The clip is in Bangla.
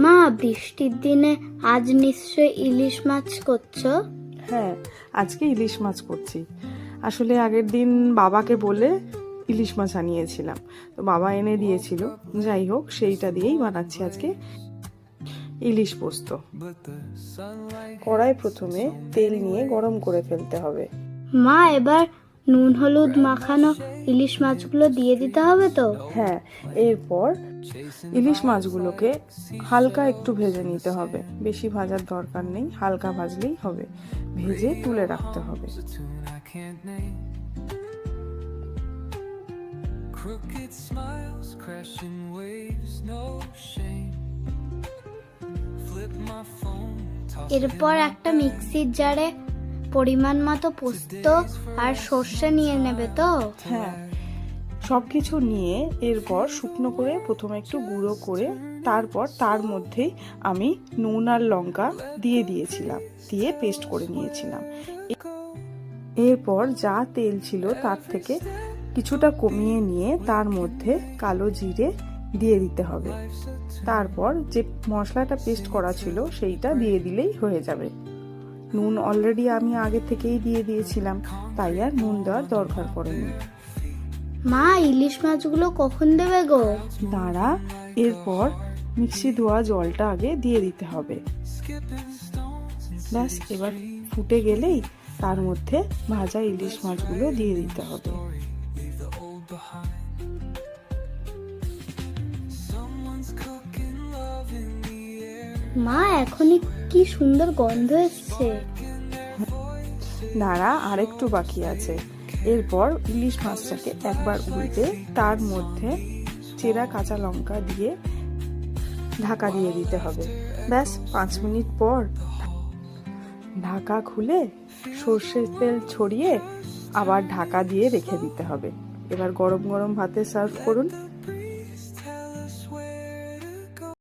মা, বৃষ্টির দিনে আজ নিশ্চয় ইলিশ মাছ করছো? হ্যাঁ, আজকে ইলিশ মাছ করছি। আসলে আগের দিন বাবাকে বলে ইলিশ মাছ আনিয়েছিলাম, তো বাবা এনে দিয়েছিল। যাই হোক, সেইটা দিয়েই বানাচ্ছি আজকে ইলিশ পোস্ত। কড়াই প্রথমে তেল নিয়ে গরম করে ফেলতে হবে। মা, এবার নুন হলুদ মাখানো ইলিশ মাছগুলো দিয়ে দিতে হবে তো? হ্যাঁ, এরপর ইলিশ মাছগুলোকে হালকা একটু ভেজে নিতে হবে। বেশি ভাজার দরকার নেই, হালকা ভাজলেই হবে। ভেজে তুলে রাখতে হবে। Crooked smiles, crashing waves, no shame. Flip my phone, toss it in এরপর my একটা bag. মিক্সির জারে পরিমাণ মতো পোস্ত আর সর্ষে নিয়ে নেবে তো? হ্যাঁ, সবকিছু নিয়ে এরপর শুকনো করে প্রথমে একটু গুঁড়ো করে তারপর তার মধ্যেই আমি নুন আর লঙ্কা দিয়ে দিয়েছিলাম, দিয়ে পেস্ট করে নিয়েছিলাম। এরপর যা তেল ছিল তার থেকে কিছুটা কমিয়ে নিয়ে তার মধ্যে কালো জিরে দিয়ে দিতে হবে। তারপর যে মশলাটা পেস্ট করা ছিল সেইটা দিয়ে দিলেই হয়ে যাবে। নুন অলরেডি আমি আগে থেকেই দিয়ে দিয়েছিলাম, তাই আর নুন দেওয়ার দরকার পড়েনি। মা, ইলিশ মাছগুলো কখন দেবে গো? দাঁড়া, এরপর মিক্সি ধোয়া জলটা আগে দিয়ে দিতে হবে। ব্যাস, এবার ফুটে গেলেই তার মধ্যে ভাজা ইলিশ মাছগুলো দিয়ে দিতে হবে। Leave the old behind. Someone's cooking love in the air. মা, এখনই কি সুন্দর গন্ধ এসছে। দাঁড়া, আরেকটু বাকি আছে। এরপর ইলিশ মাছটাকে একবার উল্টে তার মধ্যে চেরা কাঁচা লঙ্কা দিয়ে ঢাকা দিয়ে দিতে হবে। ব্যাস 5 মিনিট পর ঢাকা খুলে সর্ষের তেল ছড়িয়ে আবার ঢাকা দিয়ে রেখে দিতে হবে। এবার গরম গরম ভাতে সার্ভ করুন।